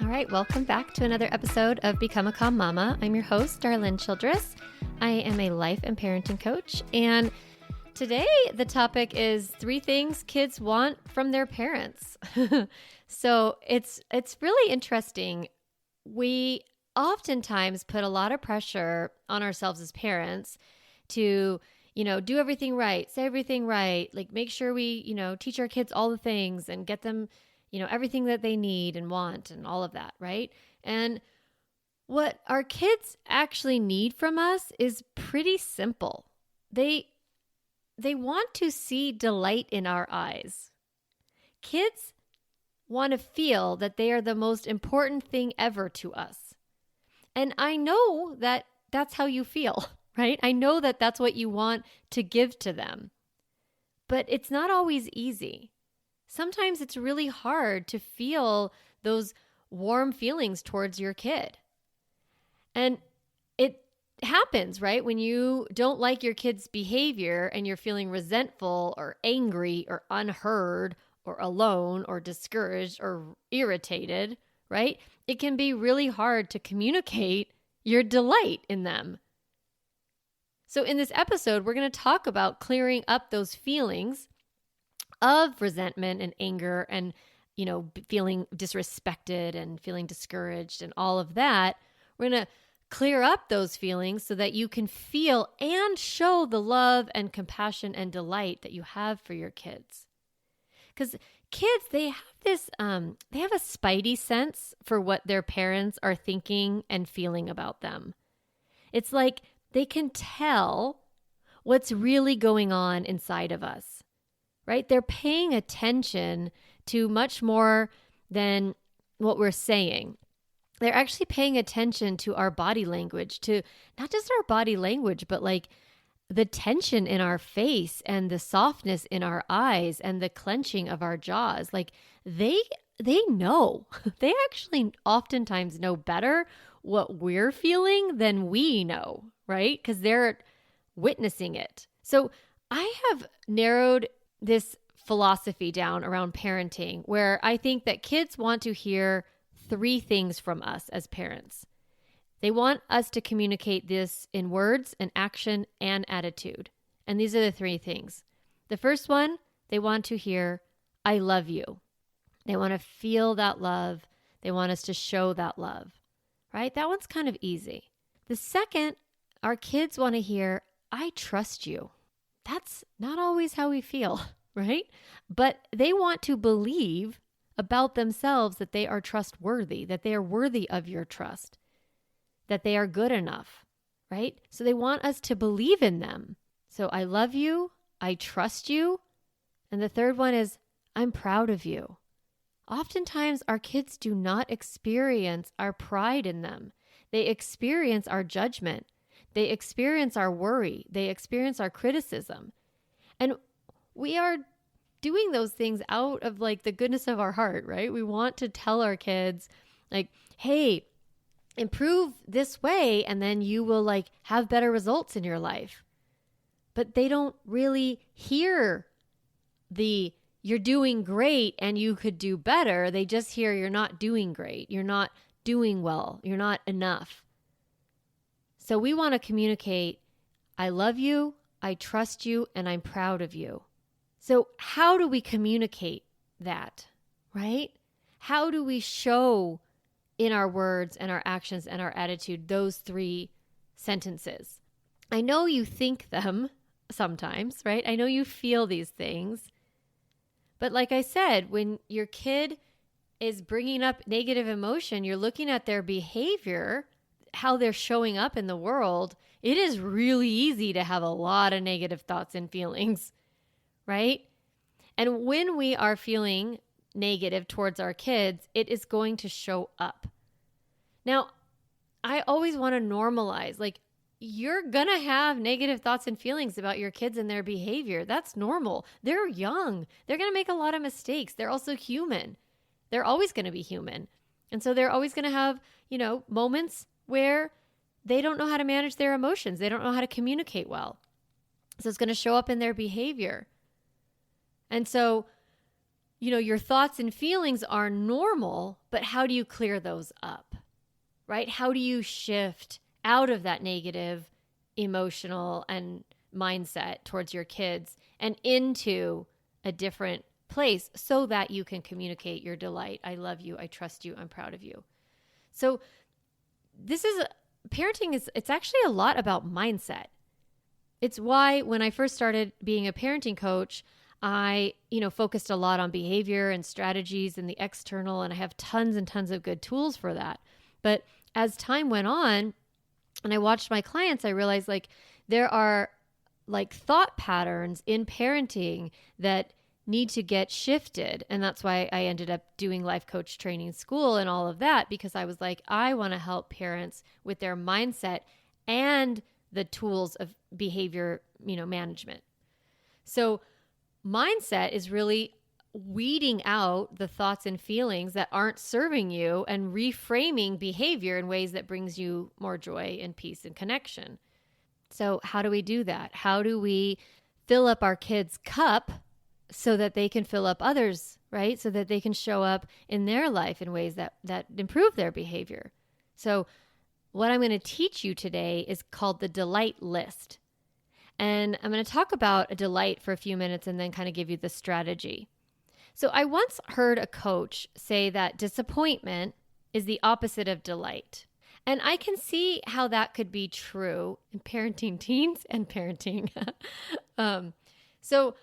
All right, welcome back to another episode of Become a Calm Mama. I'm your host, Darlene Childress. I am a life and parenting coach, and today the topic is 3 things kids want from their parents. So it's really interesting. We oftentimes put a lot of pressure on ourselves as parents to, do everything right, say everything right, like make sure we, teach our kids all the things and get them, everything that they need and want and all of that, right? And what our kids actually need from us is pretty simple. They want to see delight in our eyes. Kids want to feel that they are the most important thing ever to us. And I know that that's how you feel, right? I know that that's what you want to give to them. But it's not always easy. Sometimes it's really hard to feel those warm feelings towards your kid. And it happens, right? When you don't like your kid's behavior and you're feeling resentful or angry or unheard or alone or discouraged or irritated, right? It can be really hard to communicate your delight in them. So in this episode, we're going to talk about clearing up those feelings of resentment and anger and, feeling disrespected and feeling discouraged and all of that. We're going to clear up those feelings so that you can feel and show the love and compassion and delight that you have for your kids. Because kids, they have this, they have a spidey sense for what their parents are thinking and feeling about them. It's like they can tell what's really going on inside of us, right? They're paying attention to much more than what we're saying. They're actually paying attention to our body language, to not just our body language, but like the tension in our face and the softness in our eyes and the clenching of our jaws. Like they know. They actually oftentimes know better what we're feeling than we know, right? Because they're witnessing it. So I have narrowed this philosophy down around parenting where I think that kids want to hear 3 things from us as parents. They want us to communicate this in words and action and attitude. And these are the 3 things. The first one, they want to hear, I love you. They want to feel that love. They want us to show that love, right? That one's kind of easy. The second, our kids want to hear, I trust you. That's not always how we feel, right? But they want to believe about themselves that they are trustworthy, that they are worthy of your trust, that they are good enough, right? So they want us to believe in them. So I love you, I trust you. And the third one is, I'm proud of you. Oftentimes our kids do not experience our pride in them. They experience our judgment. They experience our worry. They experience our criticism. And we are doing those things out of like the goodness of our heart, right? We want to tell our kids like, hey, improve this way and then you will like have better results in your life. But they don't really hear the you're doing great and you could do better. They just hear you're not doing great. You're not doing well. You're not enough. So we want to communicate, I love you, I trust you, and I'm proud of you. So how do we communicate that, right? How do we show in our words and our actions and our attitude those 3 sentences? I know you think them sometimes, right? I know you feel these things. But like I said, when your kid is bringing up negative emotion, you're looking at their behavior, how they're showing up in the world, it is really easy to have a lot of negative thoughts and feelings, right? And when we are feeling negative towards our kids, it is going to show up. Now, I always want to normalize, like, you're going to have negative thoughts and feelings about your kids and their behavior. That's normal. They're young. They're going to make a lot of mistakes. They're also human. They're always going to be human. And so they're always going to have, moments where they don't know how to manage their emotions. They don't know how to communicate well. So it's going to show up in their behavior. And so your thoughts and feelings are normal, but how do you clear those up, right? How do you shift out of that negative emotional and mindset towards your kids and into a different place so that you can communicate your delight? I love you. I trust you. I'm proud of you. So parenting it's actually a lot about mindset. It's why when I first started being a parenting coach, I, focused a lot on behavior and strategies and the external, and I have tons and tons of good tools for that. But as time went on and I watched my clients, I realized there are thought patterns in parenting that need to get shifted. And that's why I ended up doing life coach training school and all of that, because I was I want to help parents with their mindset and the tools of behavior, management. So mindset is really weeding out the thoughts and feelings that aren't serving you and reframing behavior in ways that brings you more joy and peace and connection. So how do we do that? How do we fill up our kids' cup so that they can fill up others, right? So that they can show up in their life in ways that improve their behavior. So what I'm going to teach you today is called the delight list. And I'm going to talk about a delight for a few minutes and then kind of give you the strategy. So I once heard a coach say that disappointment is the opposite of delight. And I can see how that could be true in parenting teens and parenting. So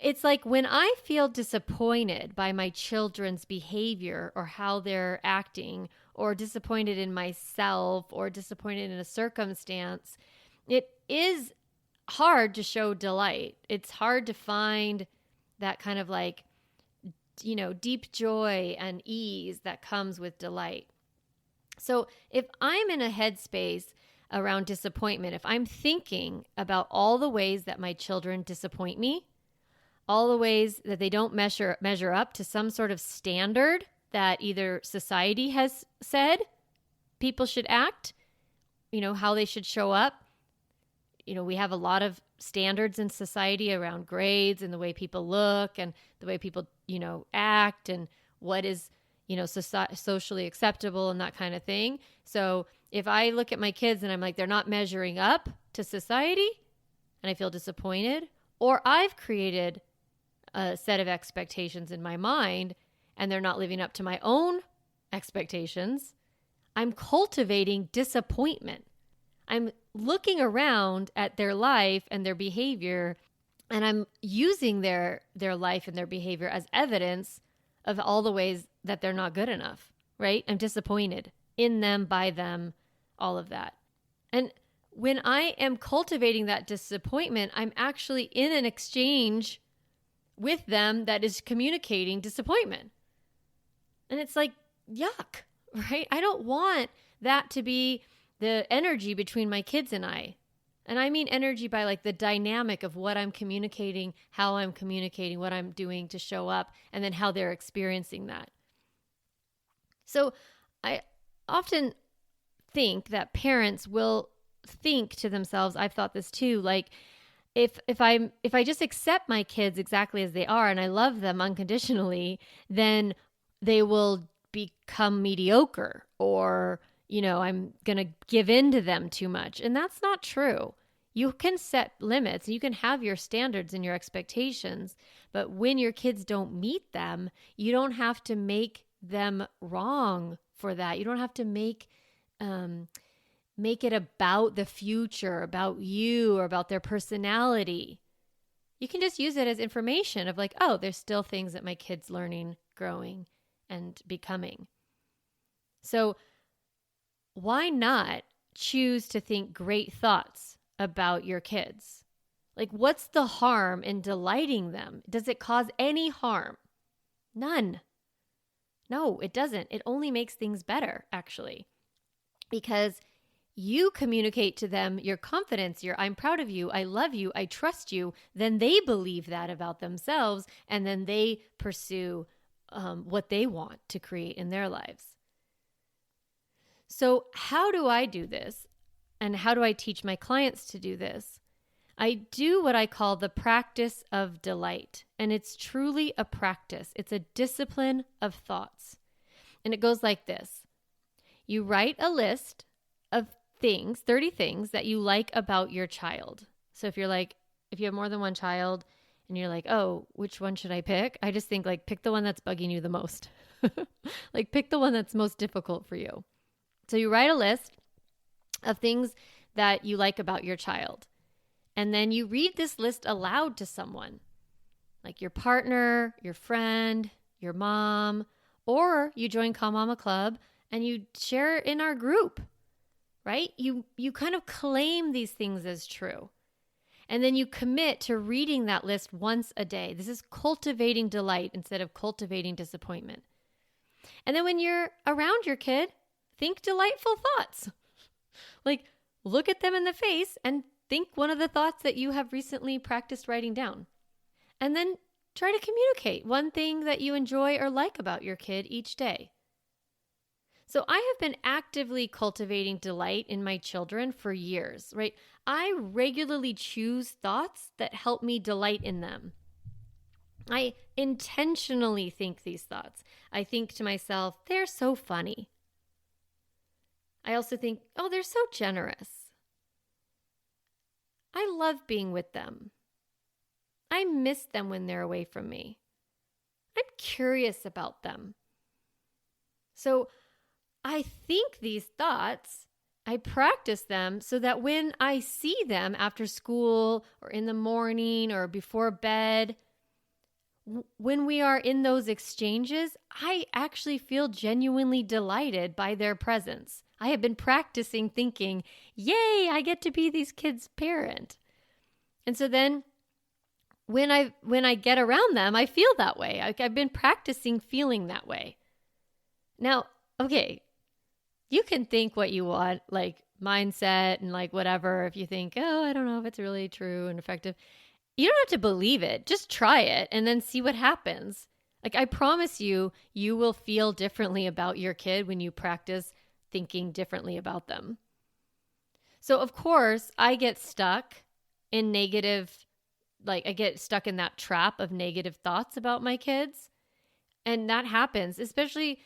it's when I feel disappointed by my children's behavior or how they're acting, or disappointed in myself or disappointed in a circumstance, it is hard to show delight. It's hard to find that kind of deep joy and ease that comes with delight. So if I'm in a headspace around disappointment, if I'm thinking about all the ways that my children disappoint me, all the ways that they don't measure up to some sort of standard that either society has said people should act, how they should show up. We have a lot of standards in society around grades and the way people look and the way people, act and what is, socially acceptable and that kind of thing. So if I look at my kids and I'm they're not measuring up to society and I feel disappointed, or I've created a set of expectations in my mind and they're not living up to my own expectations, I'm cultivating disappointment. I'm looking around at their life and their behavior, and I'm using their life and their behavior as evidence of all the ways that they're not good enough, right? I'm disappointed in them, by them, all of that. And when I am cultivating that disappointment, I'm actually in an exchange with them that is communicating disappointment. And it's yuck, right? I don't want that to be the energy between my kids and I. And I mean energy by the dynamic of what I'm communicating, how I'm communicating, what I'm doing to show up, and then how they're experiencing that. So I often think that parents will think to themselves, I've thought this too, if I just accept my kids exactly as they are and I love them unconditionally, then they will become mediocre, or I'm going to give in to them too much. And that's not true. You can set limits and you can have your standards and your expectations, but when your kids don't meet them, you don't have to make them wrong for that. You don't have to make it about the future, about you, or about their personality. You can just use it as information of there's still things that my kid's learning, growing, and becoming. So why not choose to think great thoughts about your kids? What's the harm in delighting them? Does it cause any harm? None. No, it doesn't. It only makes things better, actually, because you communicate to them your confidence, your I'm proud of you, I love you, I trust you, then they believe that about themselves, and then they pursue what they want to create in their lives. So how do I do this? And how do I teach my clients to do this? I do what I call the practice of delight. And it's truly a practice. It's a discipline of thoughts. And it goes like this. You write a list of things, 30 things that you like about your child. So if you have more than one child and you're like, oh, which one should I pick? I just think like pick the one that's bugging you the most. Like pick the one that's most difficult for you. So you write a list of things that you like about your child. And then you read this list aloud to someone, like your partner, your friend, your mom, or you join Calm Mama Club and you share it in our group, right? You kind of claim these things as true. And then you commit to reading that list once a day. This is cultivating delight instead of cultivating disappointment. And then when you're around your kid, think delightful thoughts. Like look at them in the face and think one of the thoughts that you have recently practiced writing down. And then try to communicate one thing that you enjoy or like about your kid each day. So I have been actively cultivating delight in my children for years, right? I regularly choose thoughts that help me delight in them. I intentionally think these thoughts. I think to myself, they're so funny. I also think, oh, they're so generous. I love being with them. I miss them when they're away from me. I'm curious about them. So I think these thoughts, I practice them so that when I see them after school or in the morning or before bed, when we are in those exchanges, I actually feel genuinely delighted by their presence. I have been practicing thinking, yay, I get to be these kids' parent. And so then when I get around them, I feel that way. I've been practicing feeling that way. Now, okay, you can think what you want, like mindset and like whatever. If you think, oh, I don't know if it's really true and effective. You don't have to believe it. Just try it and then see what happens. Like I promise you, you will feel differently about your kid when you practice thinking differently about them. So of course, I get stuck in I get stuck in that trap of negative thoughts about my kids. And that happens, especially,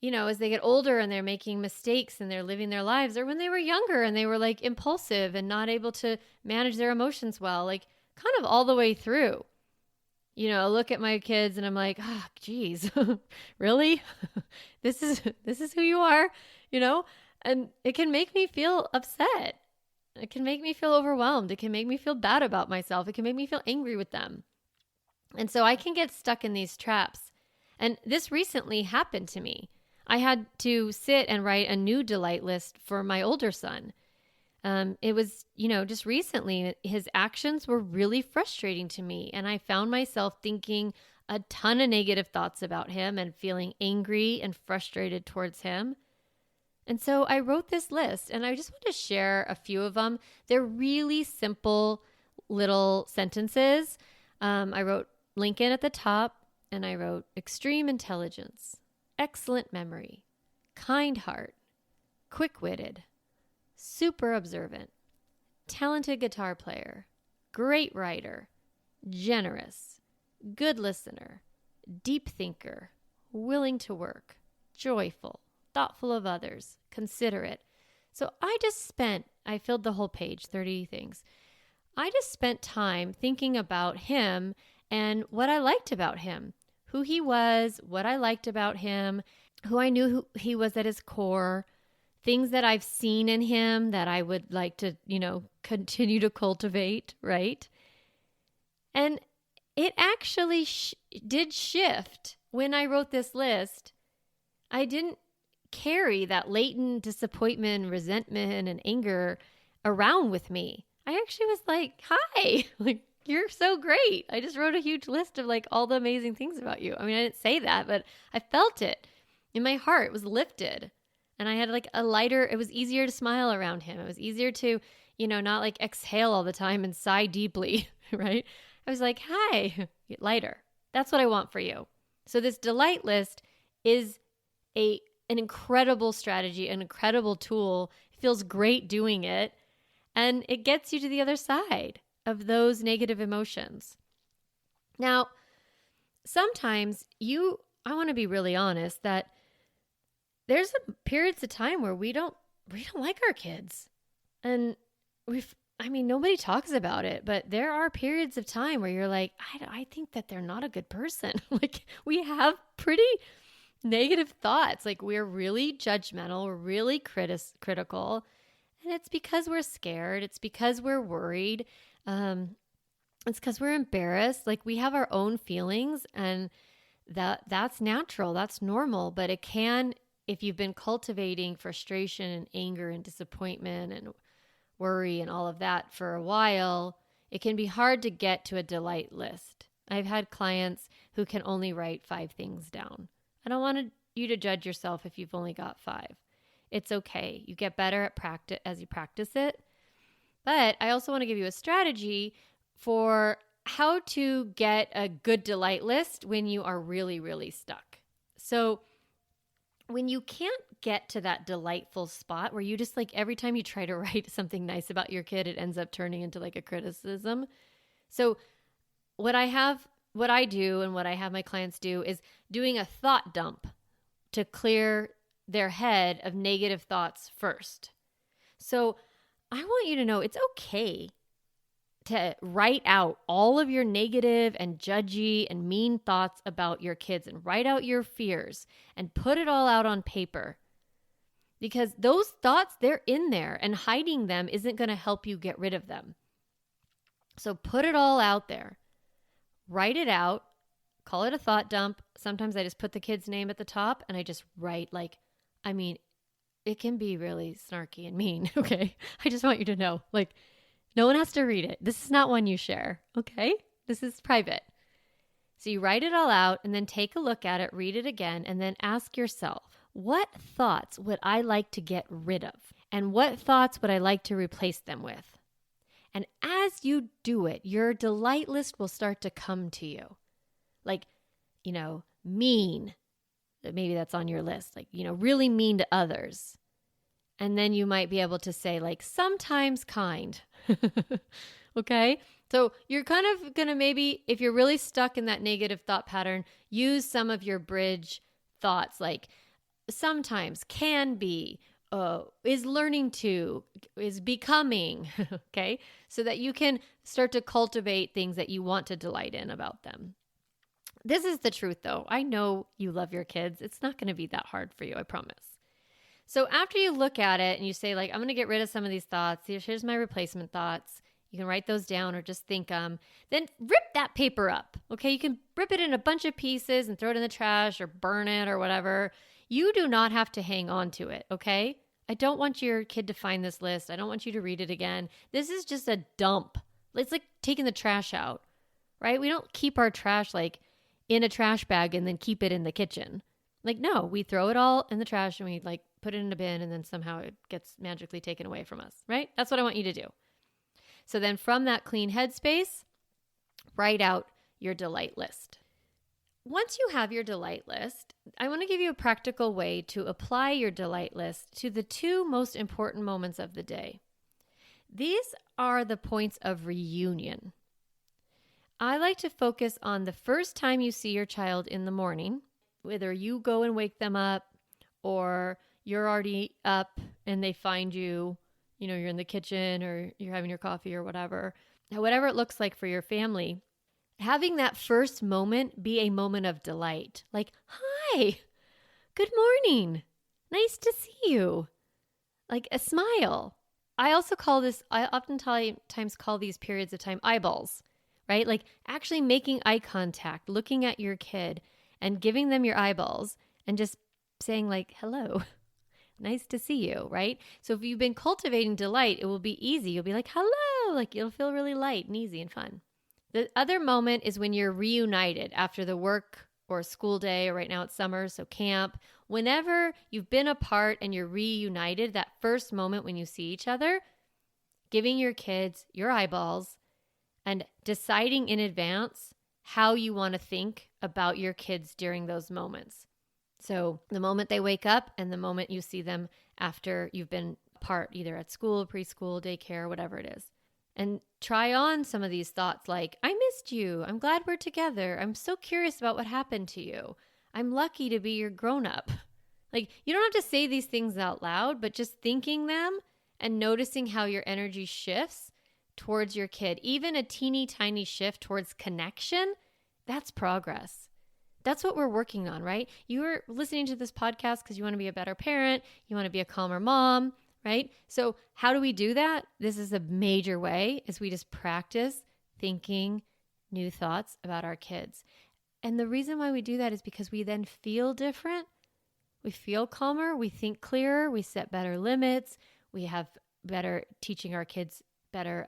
as they get older and they're making mistakes and they're living their lives, or when they were younger and they were like impulsive and not able to manage their emotions well, like kind of all the way through. I look at my kids and I'm like, oh, geez, really? This is who you are, and it can make me feel upset. It can make me feel overwhelmed. It can make me feel bad about myself. It can make me feel angry with them. And so I can get stuck in these traps. And this recently happened to me. I had to sit and write a new delight list for my older son. It was, just recently, his actions were really frustrating to me. And I found myself thinking a ton of negative thoughts about him and feeling angry and frustrated towards him. And so I wrote this list and I just want to share a few of them. They're really simple little sentences. I wrote Lincoln at the top and I wrote extreme intelligence, excellent memory, kind heart, quick-witted, super observant, talented guitar player, great writer, generous, good listener, deep thinker, willing to work, joyful, thoughtful of others, considerate. So I filled the whole page, 30 things. I just spent time thinking about him and what I liked about him, who he was, what I liked about him, who I knew who he was at his core, things that I've seen in him that I would like to, continue to cultivate, right? And it actually did shift when I wrote this list. I didn't carry that latent disappointment, resentment, and anger around with me. I actually was like, hi, like, you're so great. I just wrote a huge list of like all the amazing things about you. I mean, I didn't say that, but I felt it in my heart. It was lifted. And I had like it was easier to smile around him. It was easier to, not like exhale all the time and sigh deeply, right? I was like, hi, lighter. That's what I want for you. So this delight list is an incredible strategy, an incredible tool. It feels great doing it. And it gets you to the other side of those negative emotions. Now, sometimes I want to be really honest that there's some periods of time where we don't like our kids. And nobody talks about it, but there are periods of time where you're like, I think that they're not a good person. Like, we have pretty negative thoughts. Like, we're really judgmental, we're really critical. And it's because we're scared. It's because we're worried. It's because we're embarrassed. Like, we have our own feelings, and that's natural. That's normal. But it can, if you've been cultivating frustration and anger and disappointment and worry and all of that for a while, it can be hard to get to a delight list. I've had clients who can only write 5 things down. I don't want you to judge yourself if you've only got 5. It's okay. You get better at practice as you practice it. But I also want to give you a strategy for how to get a good delight list when you are really, really stuck. So when you can't get to that delightful spot where you just like every time you try to write something nice about your kid, it ends up turning into like a criticism. So what I do and what I have my clients do is doing a thought dump to clear their head of negative thoughts first. So I want you to know it's okay to write out all of your negative and judgy and mean thoughts about your kids, and write out your fears and put it all out on paper. Because those thoughts, they're in there, and hiding them isn't going to help you get rid of them. So put it all out there. Write it out. Call it a thought dump. Sometimes I just put the kid's name at the top and I just write it can be really snarky and mean, okay? I just want you to know, no one has to read it. This is not one you share, okay? This is private. So you write it all out and then take a look at it, read it again, and then ask yourself, what thoughts would I like to get rid of? And what thoughts would I like to replace them with? And as you do it, your delight list will start to come to you. Mean. Maybe that's on your list. Really mean to others. And then you might be able to say sometimes kind. Okay? So you're kind of going to maybe, if you're really stuck in that negative thought pattern, use some of your bridge thoughts sometimes, can be, is learning to, is becoming, okay? So that you can start to cultivate things that you want to delight in about them. This is the truth though. I know you love your kids. It's not going to be that hard for you, I promise. So after you look at it and you say I'm going to get rid of some of these thoughts, here's my replacement thoughts. You can write those down or just think them. Then rip that paper up, okay? You can rip it in a bunch of pieces and throw it in the trash or burn it or whatever. You do not have to hang on to it, okay? I don't want your kid to find this list. I don't want you to read it again. This is just a dump. It's like taking the trash out, right? We don't keep our trash in a trash bag and then keep it in the kitchen. No, we throw it all in the trash and we put it in a bin and then somehow it gets magically taken away from us, right? That's what I want you to do. So then from that clean headspace, write out your delight list. Once you have your delight list, I want to give you a practical way to apply your delight list to the 2 most important moments of the day. These are the points of reunion. I like to focus on the first time you see your child in the morning, whether you go and wake them up or you're already up and they find you, you're in the kitchen or you're having your coffee or whatever it looks like for your family. Having that first moment be a moment of delight. Hi, good morning. Nice to see you. A smile. I oftentimes call these periods of time eyeballs, right? Actually making eye contact, looking at your kid and giving them your eyeballs and just saying hello, nice to see you, right? So if you've been cultivating delight, it will be easy. You'll be hello, you'll feel really light and easy and fun. The other moment is when you're reunited after the work or school day, or right now it's summer, so camp. Whenever you've been apart and you're reunited, that first moment when you see each other, giving your kids your eyeballs and deciding in advance how you want to think about your kids during those moments. So the moment they wake up and the moment you see them after you've been apart, either at school, preschool, daycare, whatever it is. and try on some of these thoughts like, I missed you. I'm glad we're together. I'm so curious about what happened to you. I'm lucky to be your grown-up. Like, you don't have to say these things out loud, but just thinking them and noticing how your energy shifts towards your kid, even a teeny tiny shift towards connection, that's progress. That's what we're working on, right? You are listening to this podcast because you want to be a better parent. You want to be a calmer mom, right? So how do we do that? This is a major way is we just practice thinking new thoughts about our kids. And the reason why we do that is because we then feel different. We feel calmer. We think clearer. We set better limits. We have better teaching our kids better,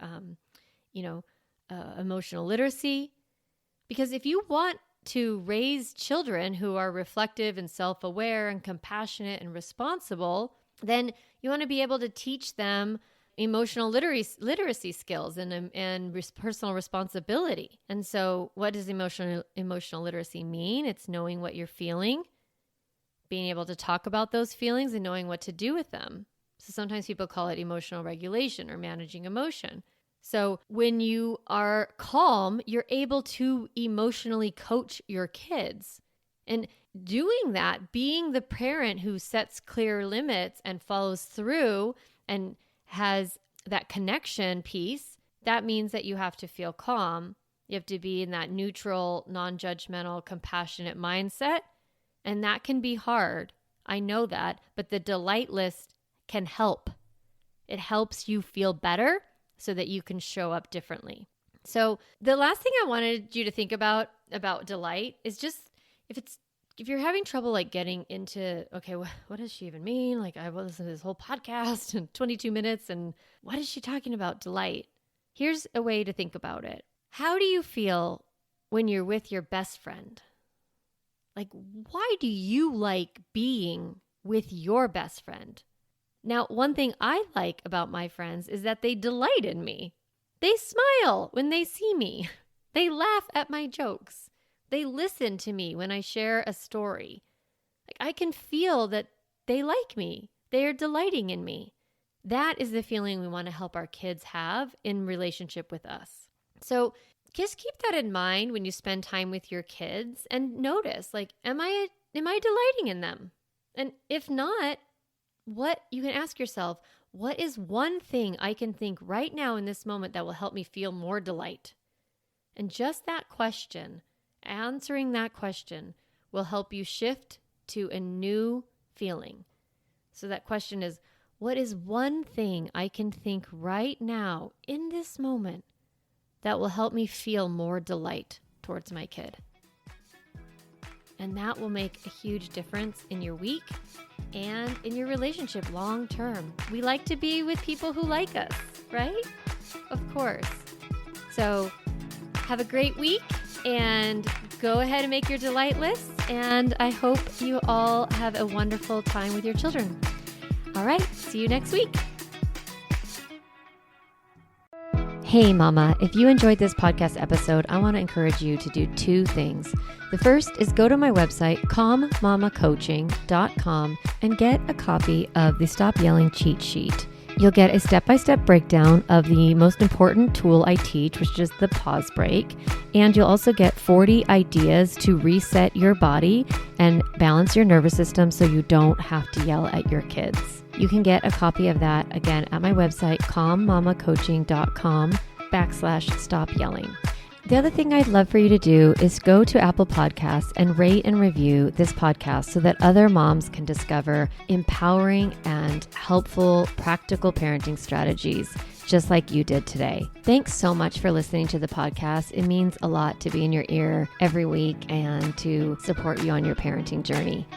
emotional literacy. Because if you want to raise children who are reflective and self-aware and compassionate and responsible, then you want to be able to teach them emotional literacy skills and personal responsibility. And so what does emotional literacy mean? It's knowing what you're feeling, being able to talk about those feelings and knowing what to do with them. So sometimes people call it emotional regulation or managing emotion. So when you are calm, you're able to emotionally coach your kids. And doing that, being the parent who sets clear limits and follows through and has that connection piece, that means that you have to feel calm. You have to be in that neutral, non-judgmental, compassionate mindset. And that can be hard. I know that. But the delight list can help. It helps you feel better so that you can show up differently. So the last thing I wanted you to think about delight is just if you're having trouble like getting into, okay, what does she even mean? Like I listened to this whole podcast in 22 minutes and what is she talking about delight? Here's a way to think about it. How do you feel when you're with your best friend? Like, why do you like being with your best friend? Now, one thing I like about my friends is that they delight in me. They smile when they see me. They laugh at my jokes. They listen to me when I share a story. Like I can feel that they like me. They are delighting in me. That is the feeling we want to help our kids have in relationship with us. So just keep that in mind when you spend time with your kids and notice, like, am I delighting in them? And if not, what you can ask yourself, what is one thing I can think right now in this moment that will help me feel more delight? And just that question, answering that question will help you shift to a new feeling. So that question is, what is one thing I can think right now in this moment that will help me feel more delight towards my kid? And that will make a huge difference in your week and in your relationship long term. We like to be with people who like us, right? Of course. So have a great week and go ahead and make your delight list. And I hope you all have a wonderful time with your children. All right, see you next week. Hey mama, if you enjoyed this podcast episode, I want to encourage you to do two things. The first is go to my website, calmmamacoaching.com, and get a copy of the Stop Yelling cheat sheet. You'll get a step-by-step breakdown of the most important tool I teach, which is the pause break. And you'll also get 40 ideas to reset your body and balance your nervous system so you don't have to yell at your kids. You can get a copy of that, again, at my website, calmmamacoaching.com/stop yelling. The other thing I'd love for you to do is go to Apple Podcasts and rate and review this podcast so that other moms can discover empowering and helpful, practical parenting strategies, just like you did today. Thanks so much for listening to the podcast. It means a lot to be in your ear every week and to support you on your parenting journey.